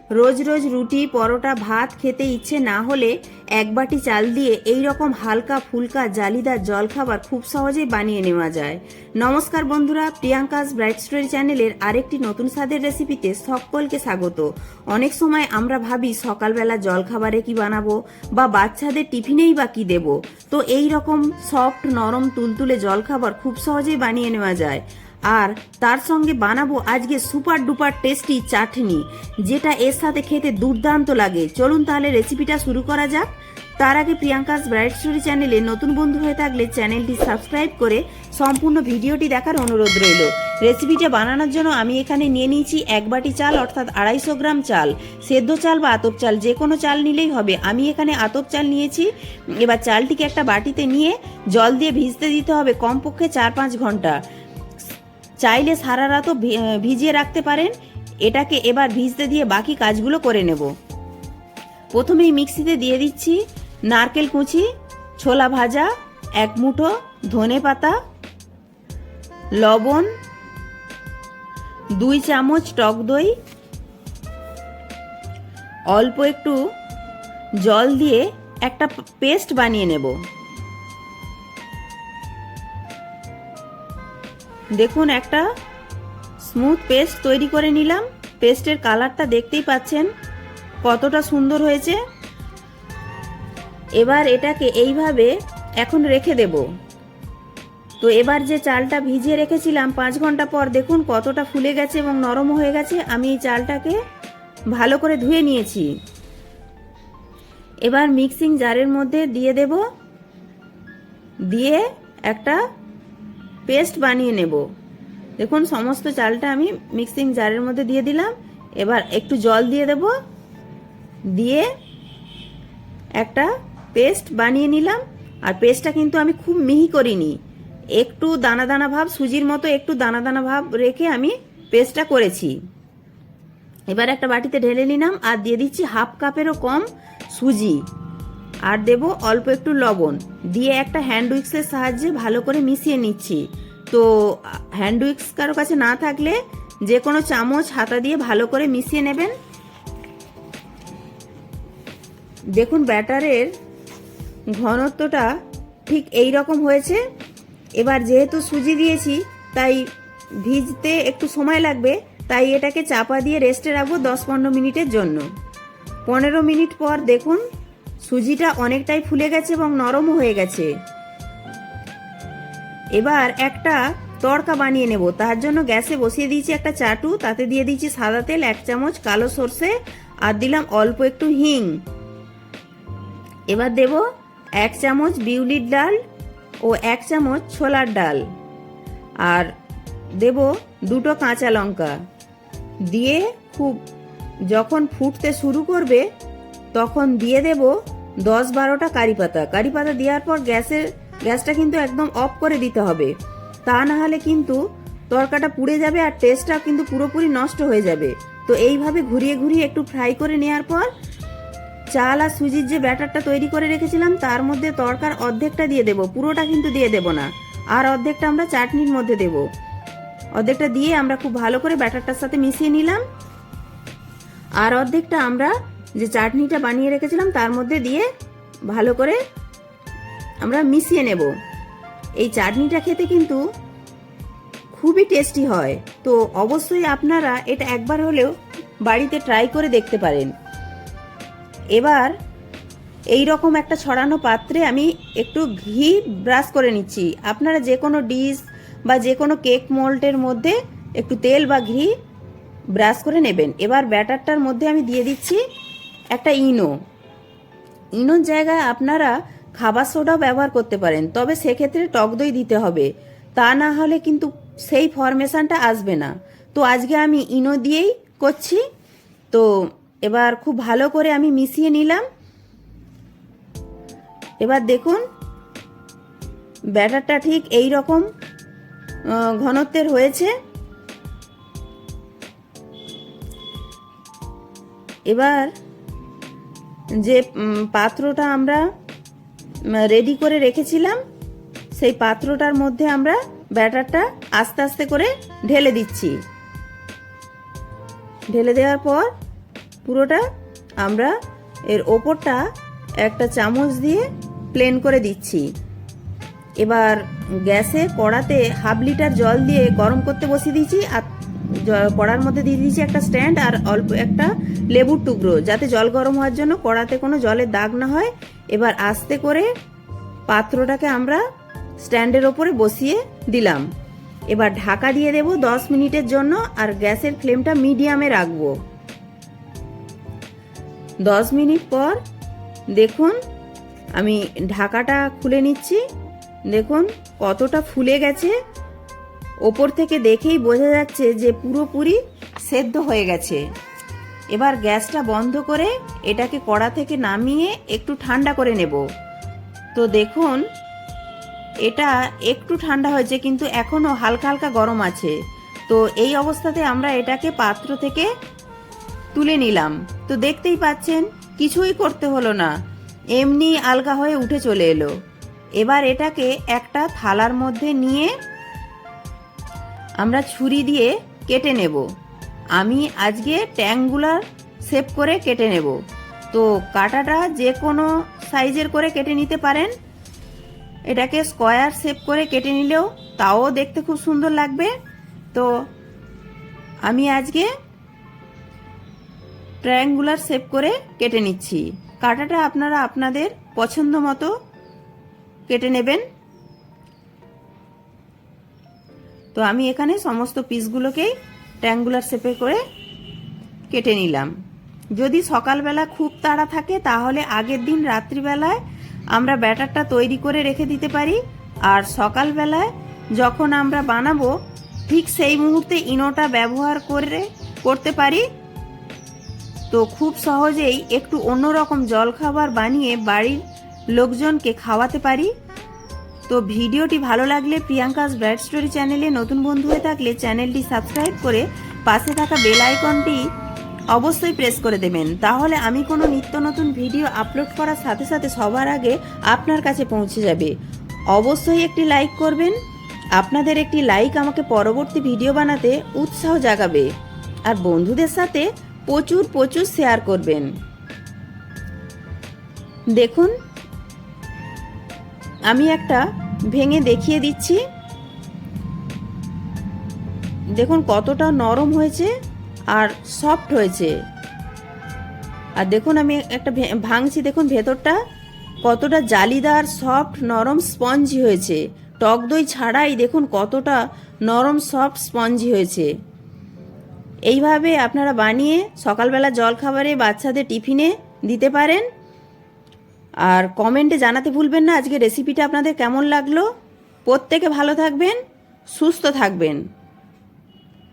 রোজ রোজ রুটি পরোটা ভাত খেতে ইচ্ছে না হলে এক বাটি চাল দিয়ে এই রকম হালকা ফুলকা জালিদার জলখাবার খুব সহজেই বানিয়ে নেওয়া যায়। নমস্কার বন্ধুরা, প্রিয়াঙ্কাস ব্রাইট স্টোরি চ্যানেলের আরেকটি নতুন স্বাদের রেসিপিতে সকলকে স্বাগত। অনেক সময় আমরা ভাবি সকালবেলা জলখাবারে কি বানাবো বা বাচ্চাদের টিফিনেই বা কি দেবো। তো এই রকম সফট নরম তুলতুলে জলখাবার খুব সহজেই বানিয়ে নেওয়া যায়। আর তার সঙ্গে বানাবো আজকে সুপার ডুপার টেস্টি চাটনি, যেটা এর সাথে খেতে দুর্দান্ত লাগে। চলুন তাহলে রেসিপিটা শুরু করা যাক। তার আগে প্রিয়াঙ্কাস ব্রাইট স্টোরি চ্যানেলে নতুন বন্ধু হয়ে থাকলে চ্যানেলটি সাবস্ক্রাইব করে সম্পূর্ণ ভিডিওটি দেখার অনুরোধ রইল। রেসিপিটা বানানোর জন্য আমি এখানে নিয়ে নিয়েছি এক বাটি চাল, অর্থাৎ 250 গ্রাম চাল। সেদ্ধ চাল বা আতপ চাল যে কোনো চাল নিলেই হবে। আমি এখানে আতপ চাল নিয়েছি। এবার চালটিকে একটা বাটিতে নিয়ে জল দিয়ে ভিজতে দিতে হবে কমপক্ষে 4-5 ঘন্টা। চাইলে সারা রাতও ভিজিয়ে রাখতে পারেন। এটাকে এবার ভিজতে দিয়ে বাকি কাজগুলো করে নেব। প্রথমেই মিক্সিতে দিয়ে দিচ্ছি নারকেল কুচি, ছোলা ভাজা, 1 মুঠো ধনে পাতা, লবণ, 2 চামচ টক দই, অল্প একটু জল দিয়ে একটা পেস্ট বানিয়ে নেব। দেখুন, একটা স্মুথ পেস্ট তৈরি করে নিলাম। পেস্টের কালারটা দেখতেই পাচ্ছেন কতটা সুন্দর হয়েছে। এবার এটাকে এইভাবে এখন রেখে দেব। তো এবার যে চালটা ভিজিয়ে রেখেছিলাম 5 ঘন্টা পর দেখুন কতটা ফুলে গেছে এবং নরম হয়ে গেছে। আমি এই চালটাকে ভালো করে ধুয়ে নিয়েছি। এবার মিক্সিং জারের মধ্যে দিয়ে দেব, দিয়ে একটা পেস্ট বানিয়ে নেব। দেখুন সমস্ত চালটা আমি মিক্সিং জারের মধ্যে দিয়ে দিলাম। এবার একটু জল দিয়ে দেব, দিয়ে একটা পেস্ট বানিয়ে নিলাম। আর পেস্টটা কিন্তু আমি খুব মিহি করিনি, একটু দানা দানা ভাব, সুজির মতো একটু দানা দানা ভাব রেখে আমি পেস্টটা করেছি। এবার একটা বাটিতে ঢেলে নিলাম আর দিয়ে দিচ্ছি 1/2 কাপেরও কম সুজি, আর দেব অল্প একটু লবণ, দিয়ে একটা হ্যান্ড উইক্সের সাহায্যে ভালো করে মিশিয়ে নিচ্ছি। তো হ্যান্ড উইক্স কারো কাছে না থাকলে যে কোনো চামচ হাতা দিয়ে ভালো করে মিশিয়ে নেবেন। দেখুন ব্যাটারের ঘনত্বটা ঠিক এই রকম হয়েছে। এবার যেহেতু সুজি দিয়েছি তাই ভিজতে একটু সময় লাগবে, তাই এটাকে চাপা দিয়ে রেস্টে রাখবো 10-15 মিনিটের জন্য। 15 মিনিট পর দেখুন সুজিটা অনেকটাই ফুলে গেছে এবং নরমও হয়ে গেছে। এবার একটা তড়কা বানিয়ে নেব। তার জন্য গ্যাসে বসিয়ে দিয়েছি একটা চাটু, তাতে দিয়ে দিয়েছি সাদা তেল 1 চামচ, কালো সর্ষে, আর দিলাম অল্প একটু হিং। এবার দেব 1 চামচ বিউলির ডাল ও 1 চামচ ছোলার ডাল, আর দেব 2টো কাঁচা লঙ্কা। দিয়ে খুব যখন ফুটতে শুরু করবে তখন দিয়ে দেব 10-12টা কারি পাতা। কারি পাতা দেওয়ার পর গ্যাসটা কিন্তু একদম অফ করে দিতে হবে, তা না হলে কিন্তু তরকাটা পুড়ে যাবে আর টেস্টটা কিন্তু পুরোপুরি নষ্ট হয়ে যাবে। তো এইভাবে ঘুরিয়ে ঘুরিয়ে একটু ফ্রাই করে নেওয়ার পর চাল আর সুজির যে ব্যাটারটা তৈরি করে রেখেছিলাম তার মধ্যে তরকার অর্ধেকটা দিয়ে দেব, পুরোটা কিন্তু দিয়ে দেব না। আর অর্ধেকটা আমরা চাটনির মধ্যে দেব। অর্ধেকটা দিয়ে আমরা খুব ভালো করে ব্যাটারটার সাথে মিশিয়ে নিলাম, আর অর্ধেকটা আমরা যে চাটনিটা বানিয়ে রেখেছিলাম তার মধ্যে দিয়ে ভালো করে আমরা মিশিয়ে নেব। এই চাটনিটা খেতে কিন্তু খুবই টেস্টি হয়। তো অবশ্যই আপনারা এটা একবার হলেও বাড়িতে ট্রাই করে দেখতে পারেন। এবার এই রকম একটা ছড়ানো পাত্রে আমি একটু ঘি ব্রাশ করে নিচ্ছি। আপনারা যে কোনো ডিশ বা যে কোনো কেক মোল্ডের মধ্যে একটু তেল বা ঘি ব্রাশ করে নেবেন। এবার ব্যাটারটার মধ্যে আমি দিয়ে দিচ্ছি একটা ইনোর জায়গায় আপনারা খাবার সোডাও ব্যবহার করতে পারেন, তবে সেক্ষেত্রে টক দই দিতে হবে, তা না হলে কিন্তু সেই ফরমেশনটা আসবে না। তো আজকে আমি ইনো দিয়েই করছি। তো এবার খুব ভালো করে আমি মিশিয়ে নিলাম। এবার দেখুন ব্যাটারটা ঠিক এই রকম ঘনত্বের হয়েছে। এবার যে পাত্রটা আমরা রেডি করে রেখেছিলাম সেই পাত্রটার মধ্যে আমরা ব্যাটারটা আস্তে আস্তে করে ঢেলে দিচ্ছি। ঢেলে দেওয়ার পর পুরোটা আমরা এর ওপরটা একটা চামচ দিয়ে প্লেন করে দিচ্ছি। এবার গ্যাসে কড়াতে 1/2 লিটার জল দিয়ে গরম করতে বসিয়ে দিয়েছি, আর কড়ার মধ্যে দিয়ে দিয়েছি একটা স্ট্যান্ড আর অল্প একটা লেবুর টুকরো, যাতে জল গরম হওয়ার জন্য কড়াতে কোনো জলের দাগ না হয়। এবার আস্তে করে পাত্রটাকে আমরা স্ট্যান্ডের ওপরে বসিয়ে দিলাম। এবার ঢাকা দিয়ে দেব 10 মিনিটের জন্য, আর গ্যাসের ফ্লেমটা মিডিয়ামে রাখবো। 10 মিনিট পর দেখুন আমি ঢাকাটা খুলে নিচ্ছি। দেখুন কতটা ফুলে গেছে, ওপর থেকে দেখেই বোঝা যাচ্ছে যে পুরোপুরি সেদ্ধ হয়ে গেছে। এবার গ্যাসটা বন্ধ করে এটাকে কড়া থেকে নামিয়ে একটু ঠান্ডা করে নেব। তো দেখুন এটা একটু ঠান্ডা হয়েছে, কিন্তু এখনও হালকা হালকা গরম আছে। তো এই অবস্থাতে আমরা এটাকে পাত্র থেকে তুলে নিলাম। তো দেখতেই পাচ্ছেন কিছুই করতে হলো না, এমনি আলগা হয়ে উঠে চলে এলো। এবার এটাকে একটা থালার মধ্যে নিয়ে আমরা ছুরি দিয়ে কেটে নেব। আমি আজকে ট্যাঙ্গুলার শেপ করে কেটে নেব। তো কাটাটা যে কোনো সাইজের করে কেটে নিতে পারেন। এটাকে স্কোয়ার শেপ করে কেটে নিলেও তাও দেখতে খুব সুন্দর লাগবে। তো আমি আজকে ট্রায়াঙ্গুলার শেপ করে কেটে নিচ্ছি। কাটাটা আপনারা আপনাদের পছন্দ মতো কেটে নেবেন। তো আমি এখানে সমস্ত পিসগুলোকেই ট্রায়াঙ্গুলার শেপে করে কেটে নিলাম। যদি সকালবেলা খুব তাড়া থাকে তাহলে আগের দিন রাত্রিবেলায় আমরা ব্যাটারটা তৈরি করে রেখে দিতে পারি, আর সকালবেলায় যখন আমরা বানাবো ঠিক সেই মুহূর্তে ইনোটা ব্যবহার করতে পারি। তো খুব সহজেই একটু অন্যরকম জলখাবার বানিয়ে বাড়ির লোকজনকে খাওয়াতে পারি। তো ভিডিওটি ভালো লাগলে প্রিয়াঙ্কাস ব্রাইট স্টোরি চ্যানেলে নতুন বন্ধু হয়ে থাকলে চ্যানেলটি সাবস্ক্রাইব করে পাশে থাকা বেল আইকনটি অবশ্যই প্রেস করে দেবেন। তাহলে আমি কোনো নিত্য নতুন ভিডিও আপলোড করার সাথে সাথে সবার আগে আপনার কাছে পৌঁছে যাবে। অবশ্যই একটি লাইক করবেন। আপনাদের একটি লাইক আমাকে পরবর্তী ভিডিও বানাতে উৎসাহ জাগাবে। আর বন্ধুদের সাথে প্রচুর প্রচুর শেয়ার করবেন। দেখুন আমি একটা ভেঙে দেখিয়ে দিচ্ছি। দেখুন কতটা নরম হয়েছে আর সফট হয়েছে। আর দেখুন আমি একটা ভাঙছি, দেখুন ভেতরটা কতটা জালিদার, সফট, নরম, স্পঞ্জি হয়েছে। টক দই ছাড়াই দেখুন কতটা নরম, সফট, স্পঞ্জি হয়েছে। এইভাবে আপনারা বানিয়ে সকালবেলা জলখাবারে বাচ্চাদের টিফিনে দিতে পারেন। আর কমেন্টে জানাতে ভুলবেন না আজকে রেসিপিটা আপনাদের কেমন লাগলো। প্রত্যেকে ভালো থাকবেন, সুস্থ থাকবেন।